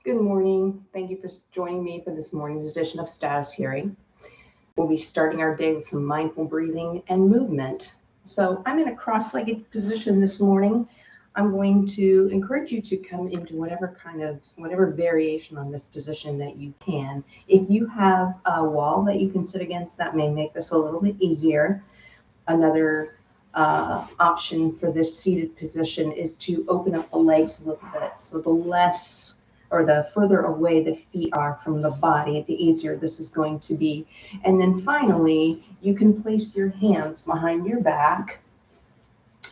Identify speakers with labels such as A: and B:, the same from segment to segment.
A: Good morning. Thank you for joining me for this morning's edition of Status Hearing. We'll be starting our day with some mindful breathing and movement. So I'm in a cross-legged position this morning. I'm going to encourage you to come into whatever variation on this position that you can. If you have a wall that you can sit against, that may make this a little bit easier. Another option for this seated position is to open up the legs a little bit. So the further away the feet are from the body, the easier this is going to be. And then finally, you can place your hands behind your back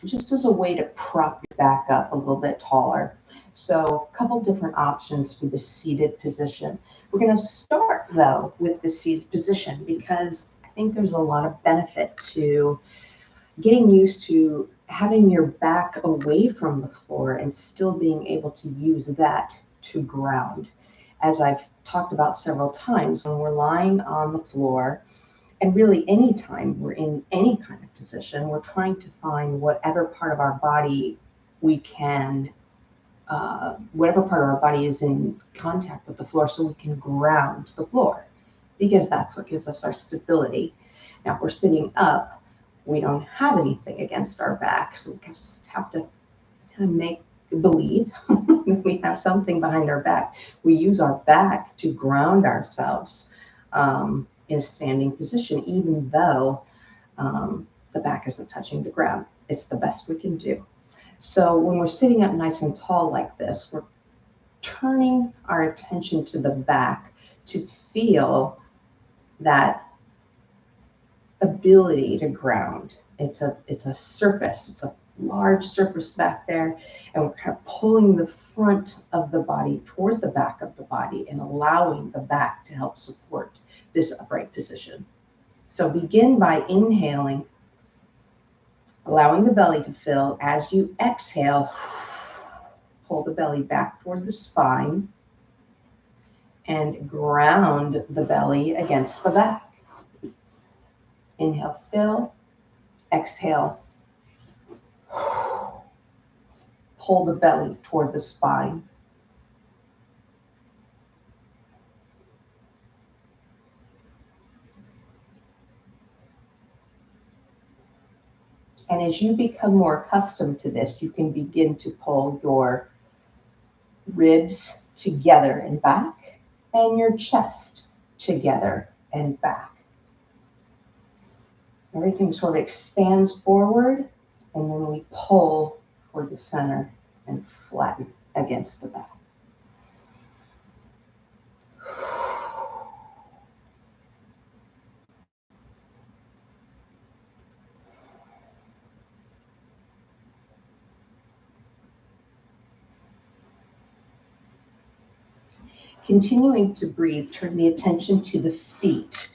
A: just as a way to prop your back up a little bit taller. So a couple different options for the seated position. We're going to start though with the seated position because I think there's a lot of benefit to getting used to having your back away from the floor and still being able to use that to ground. As I've talked about several times, when we're lying on the floor, and really anytime we're in any kind of position, we're trying to find whatever part of our body we can, whatever part of our body is in contact with the floor so we can ground the floor, because that's what gives us our stability. Now, if we're sitting up, we don't have anything against our back, so we just have to kind of make believe that we have something behind our back. We use our back to ground ourselves in a standing position, even though the back isn't touching the ground. It's the best we can do. So when we're sitting up nice and tall like this, we're turning our attention to the back to feel that ability to ground. It's a surface, it's a large surface back there, and we're kind of pulling the front of the body toward the back of the body and allowing the back to help support this upright position. So begin by inhaling, allowing the belly to fill. As you exhale, pull the belly back toward the spine and ground the belly against the back. Inhale, fill. Exhale, pull the belly toward the spine. And as you become more accustomed to this, you can begin to pull your ribs together and back and your chest together and back. Everything sort of expands forward, and then we pull toward the center and flatten against the back. Continuing to breathe, turn the attention to the feet.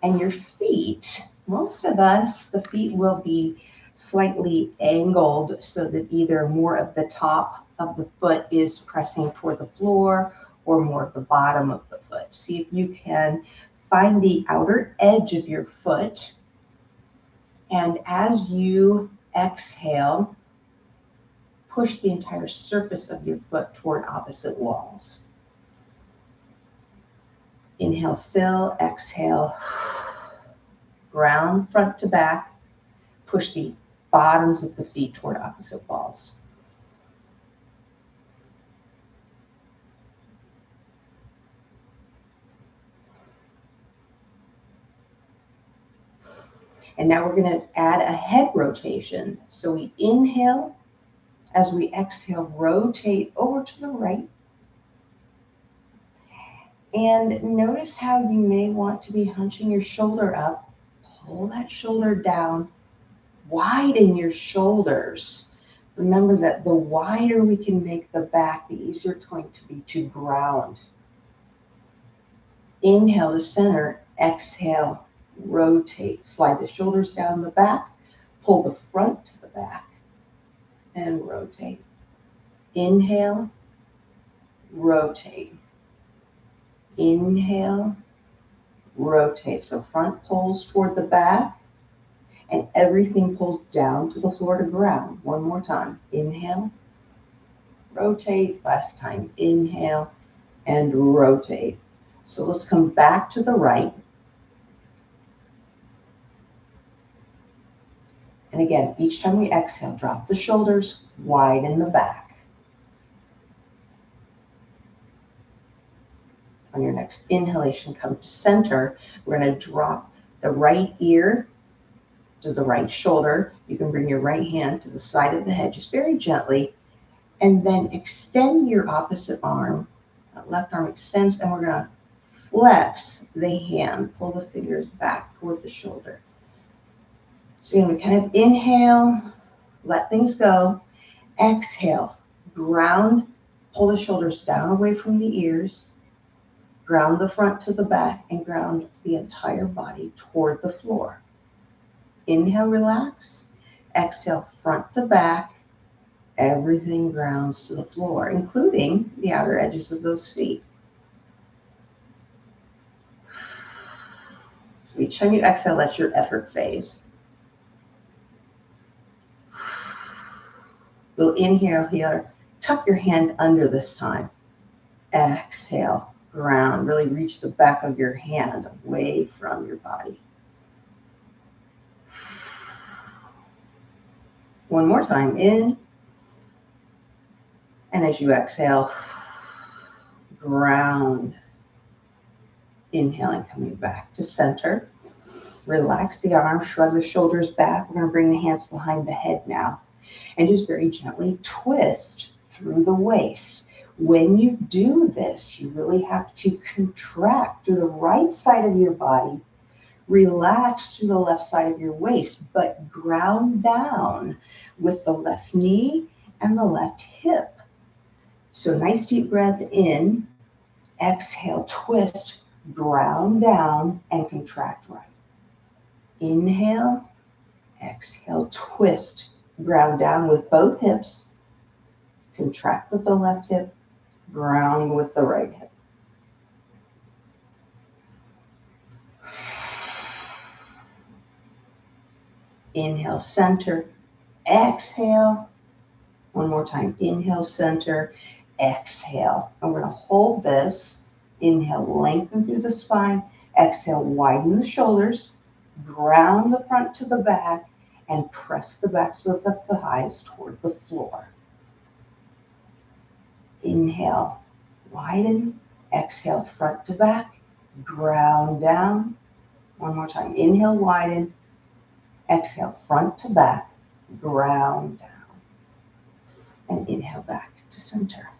A: And your feet, most of us, the feet will be slightly angled so that either more of the top of the foot is pressing toward the floor or more of the bottom of the foot. See if you can find the outer edge of your foot. And as you exhale, push the entire surface of your foot toward opposite walls. Inhale, fill, exhale, ground front to back, push the bottoms of the feet toward opposite walls. And now we're going to add a head rotation. So we inhale, as we exhale, rotate over to the right. And notice how you may want to be hunching your shoulder up. Pull that shoulder down. Widen your shoulders. Remember that the wider we can make the back, the easier it's going to be to ground. Inhale to center. Exhale, rotate. Slide the shoulders down the back. Pull the front to the back and rotate. Inhale, rotate. Inhale, rotate. So front pulls toward the back and everything pulls down to the floor to ground. One more time. Inhale, rotate. Last time. Inhale, and rotate. So let's come back to the right. And again, each time we exhale, drop the shoulders, widen the back. On your next inhalation, come to center. We're going to drop the right ear to the right shoulder. You can bring your right hand to the side of the head, just very gently, and then extend your opposite arm. That left arm extends, and we're going to flex the hand, pull the fingers back toward the shoulder. So you're going to kind of inhale, let things go. Exhale, ground, pull the shoulders down away from the ears. Ground the front to the back and ground the entire body toward the floor. Inhale, relax. Exhale, front to back. Everything grounds to the floor, including the outer edges of those feet. So each time you exhale, that's your effort phase. We'll inhale here. Tuck your hand under this time. Exhale. Ground, really reach the back of your hand away from your body. One more time, in. And as you exhale, ground. Inhaling, coming back to center. Relax the arms, shrug the shoulders back. We're going to bring the hands behind the head now. And just very gently twist through the waist. When you do this, you really have to contract through the right side of your body, relax to the left side of your waist, but ground down with the left knee and the left hip. So nice deep breath in, exhale, twist, ground down, and contract right. Inhale, exhale, twist, ground down with both hips, contract with the left hip, ground with the right hip. Inhale, center, exhale. One more time, inhale, center, exhale. And we're going to hold this. Inhale, lengthen through the spine. Exhale, widen the shoulders, ground the front to the back, and press the backs of the thighs toward the floor. Inhale, widen. Exhale, front to back, ground down. One more time, inhale, widen. Exhale, front to back, ground down. And inhale back to center.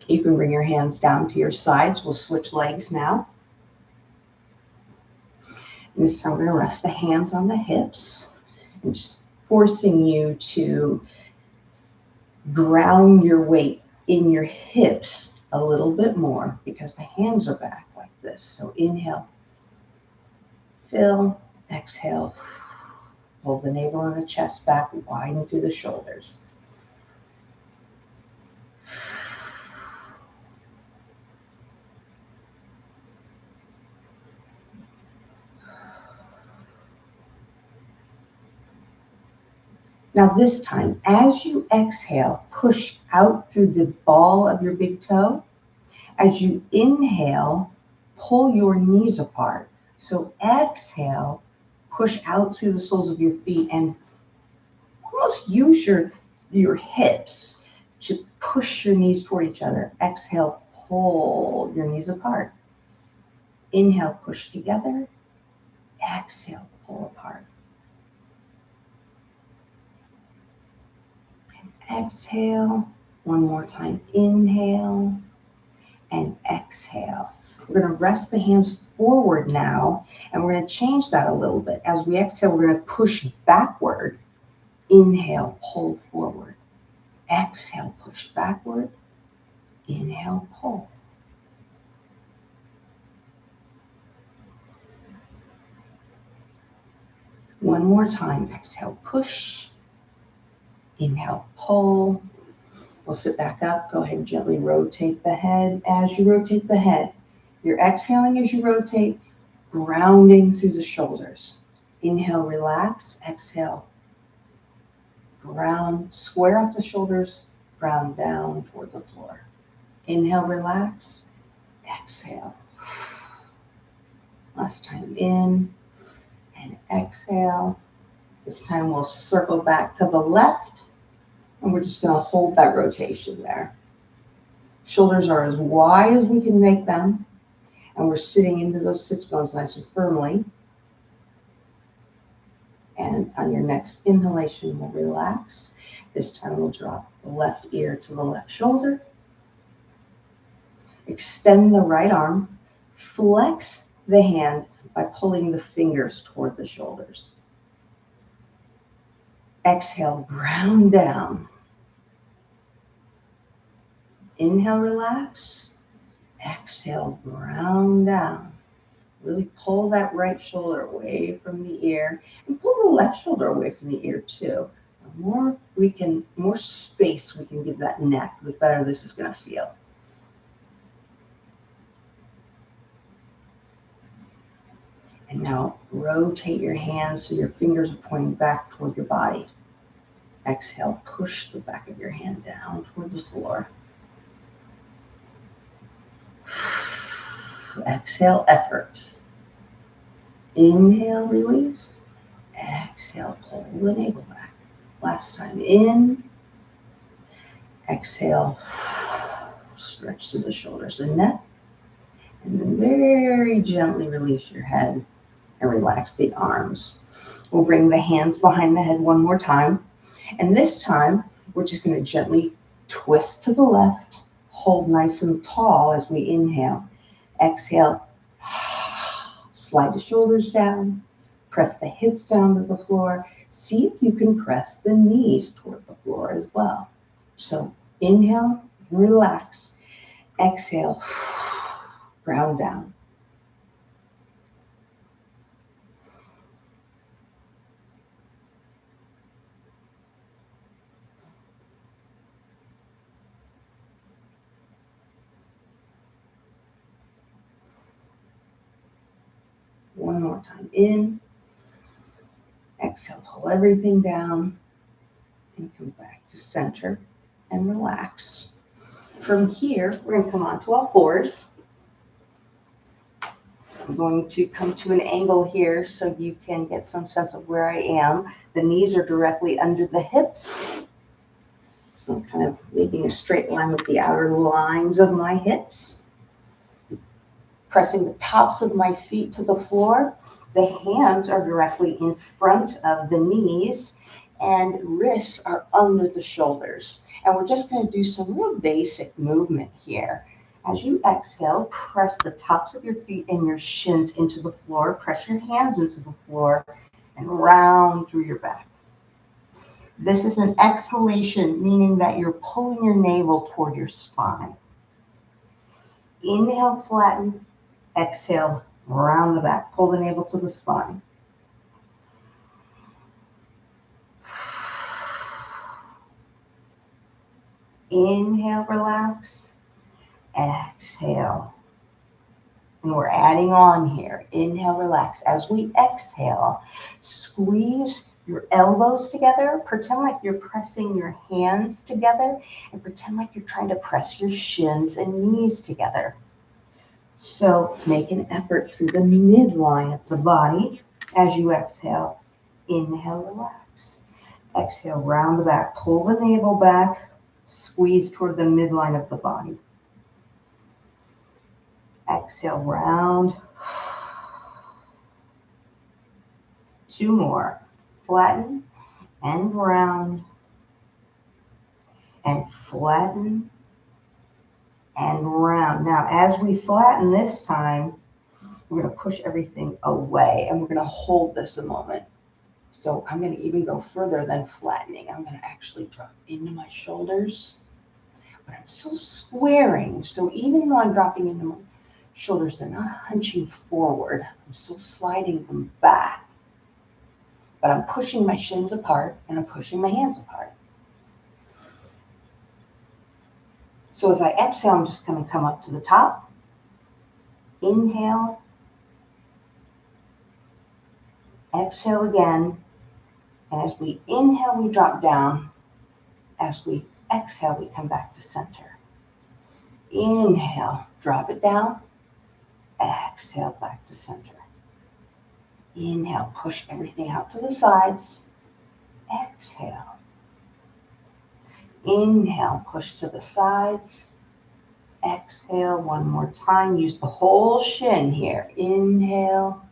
A: You can bring your hands down to your sides. We'll switch legs now. And this time we're going to rest the hands on the hips and just forcing you to ground your weight in your hips a little bit more because the hands are back like this. So inhale, fill, exhale, pull the navel and the chest back, widen through the shoulders. Now this time, as you exhale, push out through the ball of your big toe. As you inhale, pull your knees apart. So exhale, push out through the soles of your feet and almost use your hips to push your knees toward each other. Exhale, pull your knees apart. Inhale, push together. Exhale, pull apart. Exhale, one more time, inhale and exhale. We're going to rest the hands forward now, and we're going to change that a little bit. As we exhale, we're going to push backward. Inhale, pull forward. Exhale, push backward. Inhale, pull. One more time, exhale, push. Inhale, pull. We'll sit back up. Go ahead and gently rotate the head. As you rotate the head, you're exhaling as you rotate, grounding through the shoulders. Inhale, relax. Exhale, ground, square off the shoulders, ground down toward the floor. Inhale, relax. Exhale. Last time in and exhale. This time we'll circle back to the left and we're just going to hold that rotation there. Shoulders are as wide as we can make them and we're sitting into those sits bones nice and firmly. And on your next inhalation, we'll relax. This time we'll drop the left ear to the left shoulder. Extend the right arm. Flex the hand by pulling the fingers toward the shoulders. Exhale, ground down. Inhale, relax. Exhale, ground down. Really pull that right shoulder away from the ear and pull the left shoulder away from the ear too. The more space we can give that neck, the better this is going to feel. And now rotate your hands so your fingers are pointing back toward your body. Exhale, push the back of your hand down toward the floor. Exhale, effort. Inhale, release. Exhale, pull the navel back. Last time in. Exhale, stretch to the shoulders and neck. And then very gently release your head and relax the arms. We'll bring the hands behind the head one more time. And this time, we're just going to gently twist to the left, hold nice and tall as we inhale. Exhale, slide the shoulders down, press the hips down to the floor. See if you can press the knees toward the floor as well. So inhale, relax. Exhale, ground down. One more time in. Exhale, pull everything down and come back to center and relax. From here, we're going to come onto all fours. I'm going to come to an angle here so you can get some sense of where I am. The knees are directly under the hips. So I'm kind of making a straight line with the outer lines of my hips. Pressing the tops of my feet to the floor. The hands are directly in front of the knees and wrists are under the shoulders. And we're just going to do some real basic movement here. As you exhale, press the tops of your feet and your shins into the floor. Press your hands into the floor and round through your back. This is an exhalation, meaning that you're pulling your navel toward your spine. Inhale, flatten. Exhale, round the back. Pull the navel to the spine. Inhale, relax. Exhale. And we're adding on here. Inhale, relax. As we exhale, squeeze your elbows together. Pretend like you're pressing your hands together and pretend like you're trying to press your shins and knees together. So make an effort through the midline of the body as you exhale. Inhale, relax. Exhale, round the back. Pull the navel back. Squeeze toward the midline of the body. Exhale, round. 2 more. Flatten and round. And flatten and round. Now, as we flatten this time, we're going to push everything away and we're going to hold this a moment. So I'm going to even go further than flattening. I'm going to actually drop into my shoulders, but I'm still squaring. So even though I'm dropping into my shoulders, they're not hunching forward. I'm still sliding them back, but I'm pushing my shins apart and I'm pushing my hands apart. So as I exhale, I'm just going to come up to the top. Inhale. Exhale again. And as we inhale, we drop down. As we exhale, we come back to center. Inhale, drop it down. Exhale, back to center. Inhale, push everything out to the sides. Exhale. Inhale, push to the sides. Exhale, one more time. Use the whole shin here. Inhale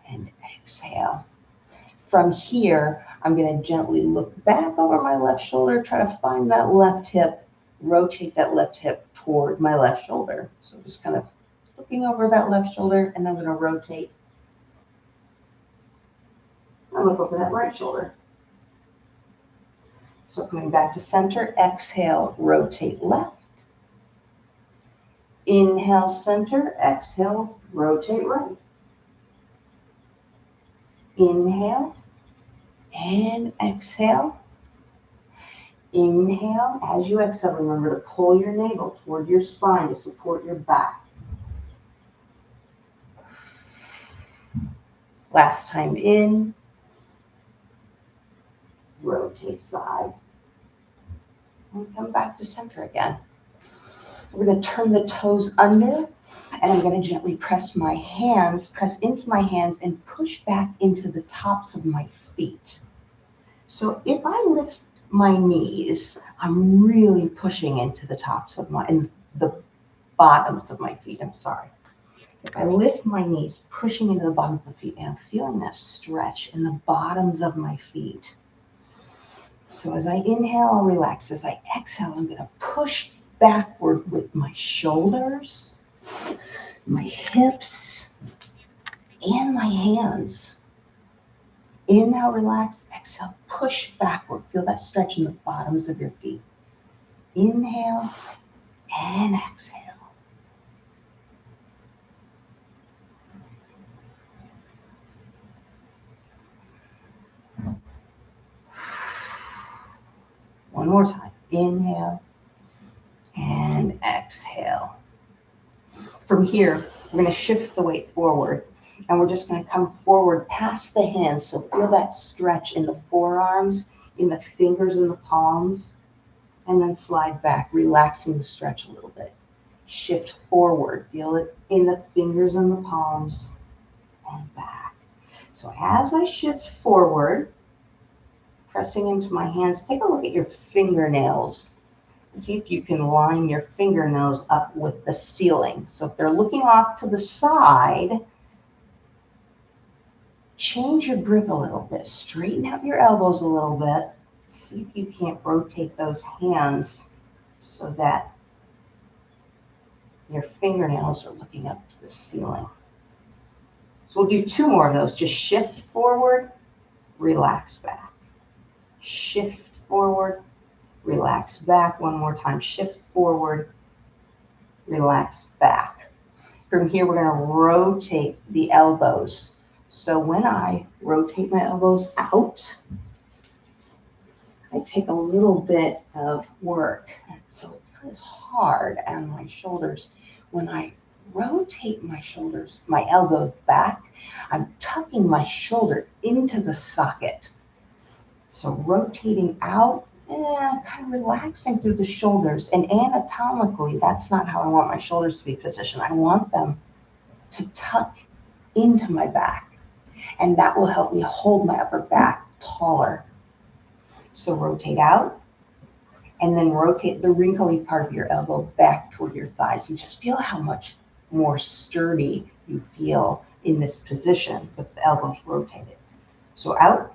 A: and exhale. From here, I'm going to gently look back over my left shoulder, try to find that left hip, rotate that left hip toward my left shoulder. So just kind of looking over that left shoulder, and I'm going to rotate and look over that right shoulder. So coming back to center, exhale, rotate left. Inhale, center, exhale, rotate right. Inhale and exhale. Inhale. As you exhale, remember to pull your navel toward your spine to support your back. Last time in. Rotate side. And come back to center again. We're going to turn the toes under, and I'm going to gently press into my hands and push back into the tops of my feet. So if I lift my knees, I'm really pushing into the bottoms of my feet, If I lift my knees, pushing into the bottom of the feet, and I'm feeling that stretch in the bottoms of my feet. So as I inhale, I'll relax. As I exhale, I'm going to push backward with my shoulders, my hips, and my hands. Inhale, relax. Exhale, push backward. Feel that stretch in the bottoms of your feet. Inhale and exhale. One more time. Inhale and exhale. From here, we're going to shift the weight forward, and we're just going to come forward past the hands. So feel that stretch in the forearms, in the fingers and the palms, and then slide back, relaxing the stretch a little bit. Shift forward. Feel it in the fingers and the palms and back. So as I shift forward, pressing into my hands, take a look at your fingernails. See if you can line your fingernails up with the ceiling. So if they're looking off to the side, change your grip a little bit. Straighten out your elbows a little bit. See if you can't rotate those hands so that your fingernails are looking up to the ceiling. So we'll do 2 more of those. Just shift forward, relax back. Shift forward, relax back. One more time. Shift forward, relax back. From here, we're going to rotate the elbows. So when I rotate my elbows out, I take a little bit of work. So it's not as hard on my shoulders. When I rotate my elbow back, I'm tucking my shoulder into the socket. So rotating out, kind of relaxing through the shoulders. And anatomically, that's not how I want my shoulders to be positioned. I want them to tuck into my back. And that will help me hold my upper back taller. So rotate out, and then rotate the wrinkly part of your elbow back toward your thighs. And just feel how much more sturdy you feel in this position with the elbows rotated. So out,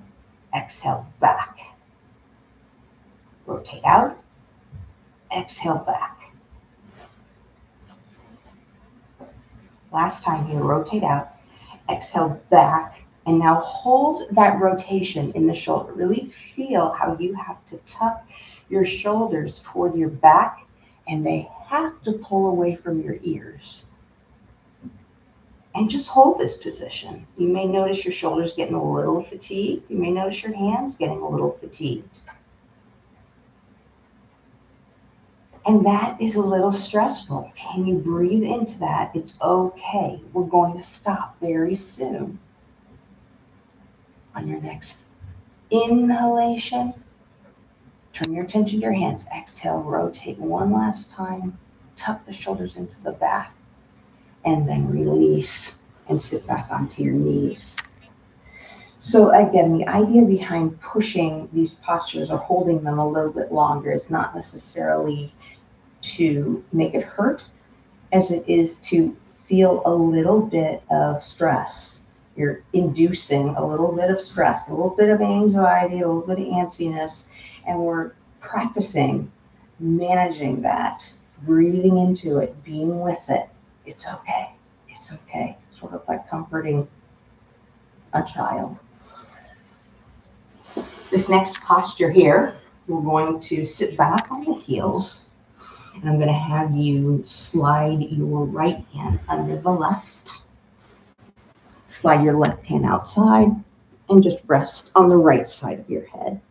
A: exhale, back. Rotate out, exhale, back. Last time here, rotate out, exhale, back, and now hold that rotation in the shoulder. Really feel how you have to tuck your shoulders toward your back, and they have to pull away from your ears. And just hold this position. You may notice your shoulders getting a little fatigued. You may notice your hands getting a little fatigued. And that is a little stressful. Can you breathe into that? It's okay. We're going to stop very soon. On your next inhalation, Turn your attention to your hands. Exhale, rotate one last time. Tuck the shoulders into the back. And then release and sit back onto your knees. So again, the idea behind pushing these postures or holding them a little bit longer is not necessarily to make it hurt, as it is to feel a little bit of stress. You're inducing a little bit of stress, a little bit of anxiety, a little bit of antsiness, and we're practicing managing that, breathing into it, being with it. It's okay. It's okay. Sort of like comforting a child. This next posture here, we're going to sit back on the heels, and I'm going to have you slide your right hand under the left. Slide your left hand outside and just rest on the right side of your head.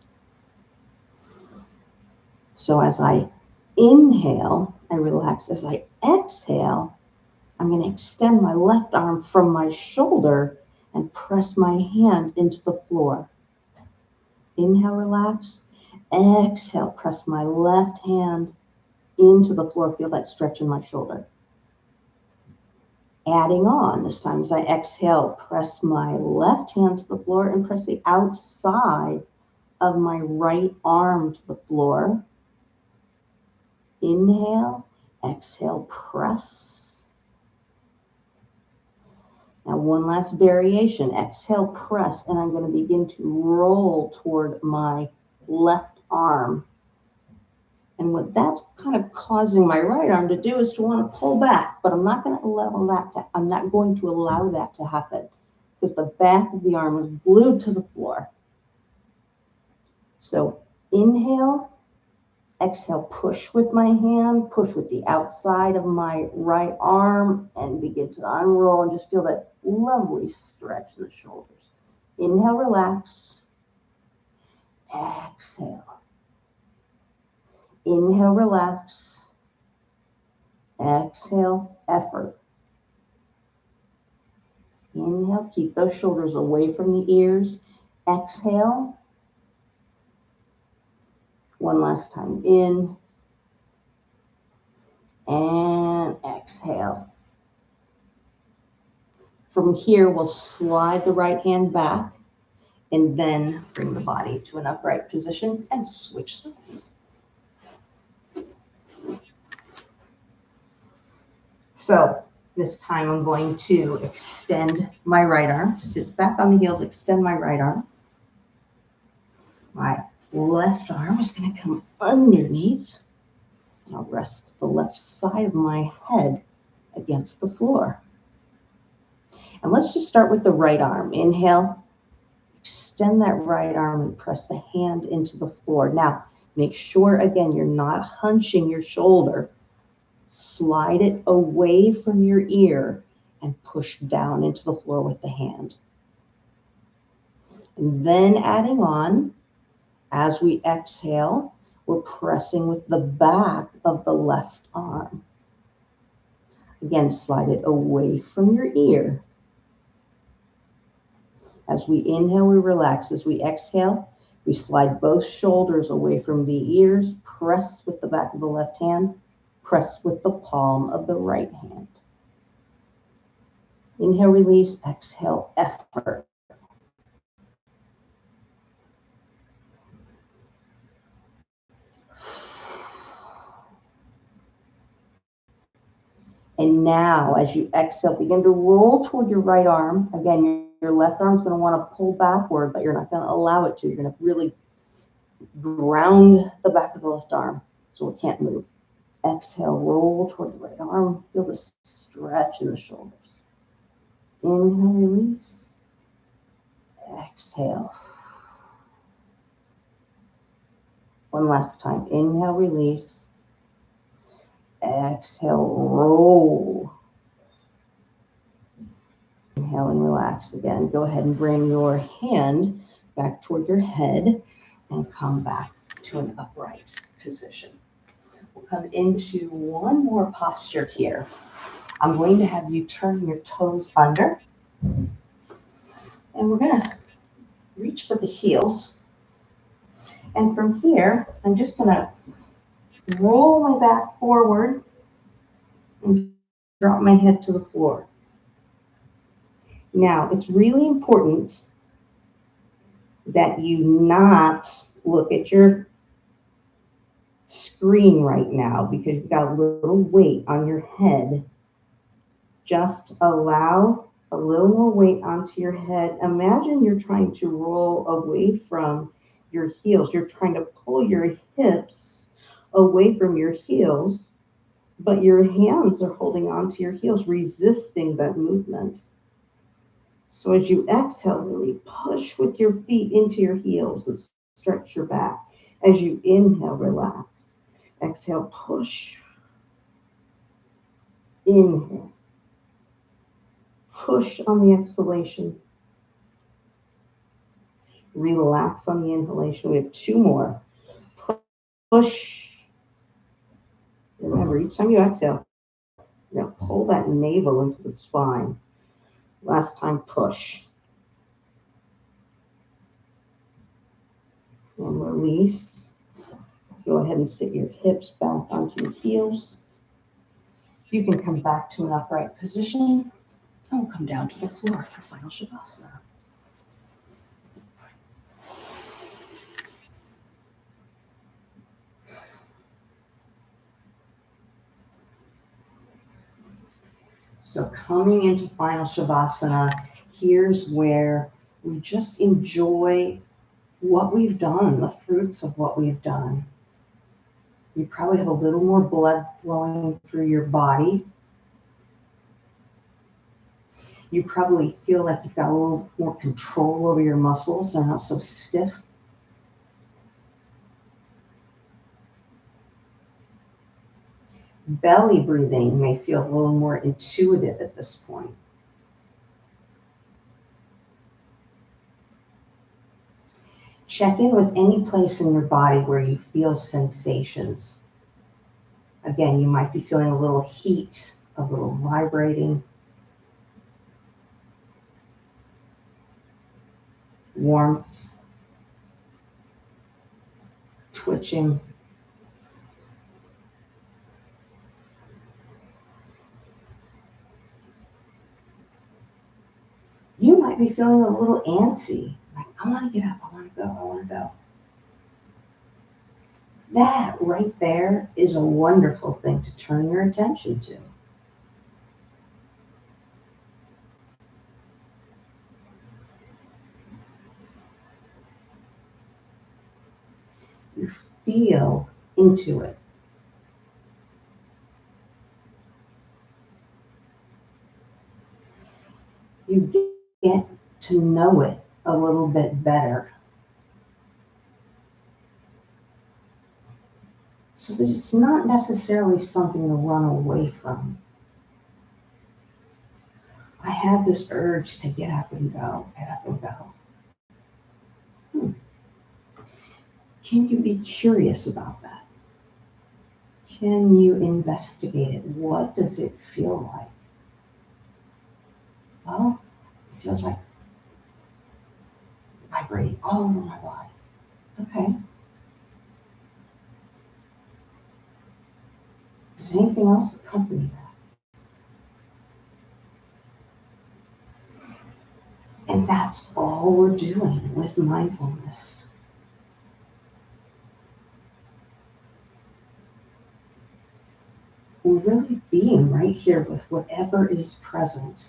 A: So as I inhale, I relax. As I exhale, I'm going to extend my left arm from my shoulder and press my hand into the floor. Inhale, relax. Exhale, press my left hand into the floor. Feel that stretch in my shoulder. Adding on, this time as I exhale, press my left hand to the floor and press the outside of my right arm to the floor. Inhale, exhale, press. Now one last variation. Exhale, press, and I'm going to begin to roll toward my left arm. And what that's kind of causing my right arm to do is to want to pull back, but I'm not going to allow that to happen because the back of the arm is glued to the floor. So inhale, exhale, push with my hand, push with the outside of my right arm, and begin to unroll and just feel that lovely stretch in the shoulders. Inhale, relax. Exhale. Inhale, relax. Exhale, effort. Inhale, keep those shoulders away from the ears. Exhale. One last time. In. And exhale. From here, we'll slide the right hand back and then bring the body to an upright position and switch sides. So this time I'm going to extend my right arm, sit back on the heels, extend my right arm. My left arm is going to come underneath. And I'll rest the left side of my head against the floor. And let's just start with the right arm. Inhale, extend that right arm and press the hand into the floor. Now, make sure, again, you're not hunching your shoulder. Slide it away from your ear and push down into the floor with the hand. And then adding on, as we exhale, we're pressing with the back of the left arm. Again, slide it away from your ear. As we inhale, we relax. As we exhale, we slide both shoulders away from the ears, press with the back of the left hand, press with the palm of the right hand. Inhale, release. Exhale, effort. And now, as you exhale, begin to roll toward your right arm. Again, your left arm is going to want to pull backward, but you're not going to allow it to. You're going to really ground the back of the left arm so it can't move. Exhale, roll toward the right arm. Feel the stretch in the shoulders. Inhale, release. Exhale. One last time. Inhale, release. Exhale, roll. Inhale and relax again. Go ahead and bring your hand back toward your head and come back to an upright position. We'll come into one more posture here. I'm going to have you turn your toes under. And we're going to reach for the heels. And from here, I'm just going to roll my back forward and drop my head to the floor. Now, it's really important that you not look at your screen right now because you've got a little weight on your head. Just allow a little more weight onto your head. Imagine you're trying to roll away from your heels. You're trying to pull your hips away from your heels, but your hands are holding onto your heels, resisting that movement. So as you exhale, really push with your feet into your heels and stretch your back. As you inhale, relax. Exhale, push. Inhale. Push on the exhalation. Relax on the inhalation. We have two more. Push. Remember, each time you exhale, you're going to pull that navel into the spine. Last time, push. And release. Go ahead and sit your hips back onto your heels. You can come back to an upright position. And we'll come down to the floor for final Shavasana. So coming into final Shavasana, here's where we just enjoy what we've done, the fruits of what we've done. You probably have a little more blood flowing through your body. You probably feel like you've got a little more control over your muscles. They're not so stiff. Belly breathing may feel a little more intuitive at this point. Check in with any place in your body where you feel sensations. Again, you might be feeling a little heat, a little vibrating, warmth, twitching. You might be feeling a little antsy, like, I want to get up, I want to go, I want to go. That right there is a wonderful thing to turn your attention to. You feel into it. You get to know it a little bit better. So that it's not necessarily something to run away from. I had this urge to get up and go, get up and go. Can you be curious about that? Can you investigate it? What does it feel like? Well, it feels like vibrating all over my body. Okay. Does anything else accompany that? And that's all we're doing with mindfulness. We're really being right here with whatever is present.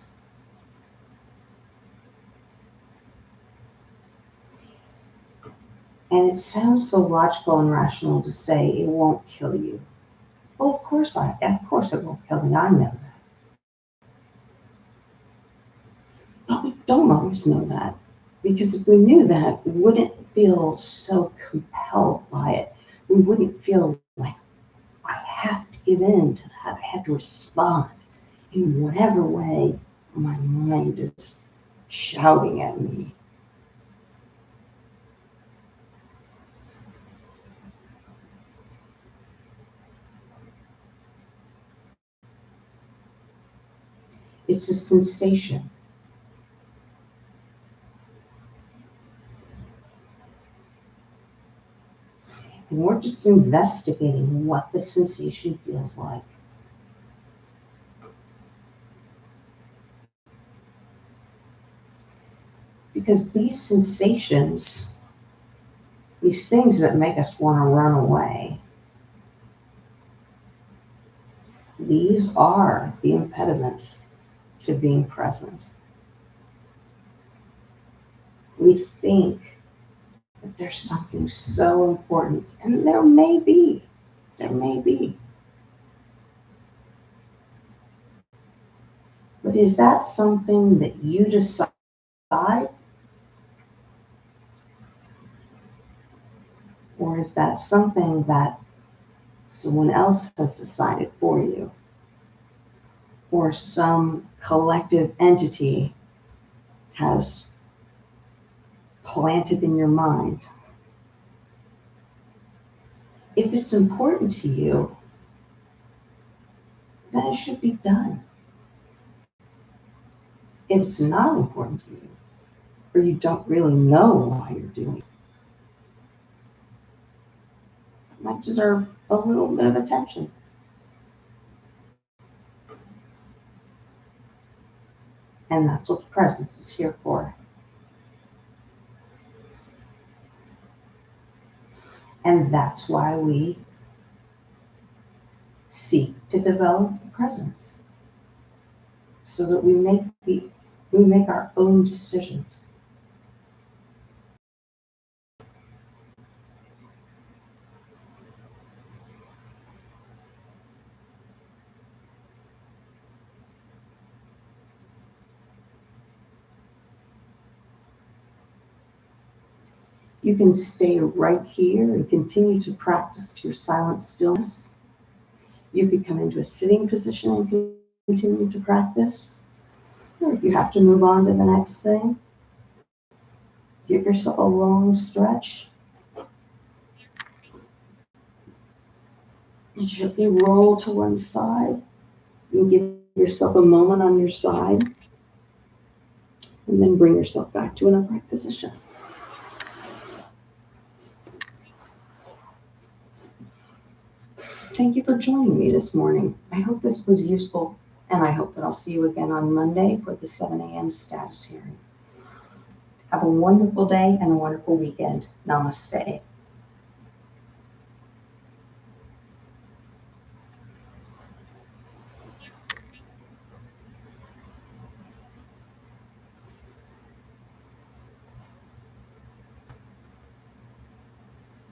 A: And it sounds so logical and rational to say it won't kill you. Well, of course it won't kill me. I know that. But we don't always know that. Because if we knew that, we wouldn't feel so compelled by it. We wouldn't feel like, I have to give in to that. I have to respond in whatever way my mind is shouting at me. It's a sensation. And we're just investigating what the sensation feels like. Because these sensations, these things that make us want to run away, these are the impediments to being present. We think that there's something so important, and there may be. But is that something that you decide? Or is that something that someone else has decided for you? Or some collective entity has planted in your mind? If it's important to you, then it should be done. If it's not important to you, or you don't really know why you're doing it, it might deserve a little bit of attention. And that's what the presence is here for. And that's why we seek to develop the presence, so that we make our own decisions. You can stay right here and continue to practice your silent stillness. You could come into a sitting position and continue to practice. Or if you have to move on to the next thing, give yourself a long stretch. And gently roll to one side and give yourself a moment on your side. And then bring yourself back to an upright position. Thank you for joining me this morning. I hope this was useful, and I hope that I'll see you again on Monday for the 7 a.m. status hearing. Have a wonderful day and a wonderful weekend. Namaste.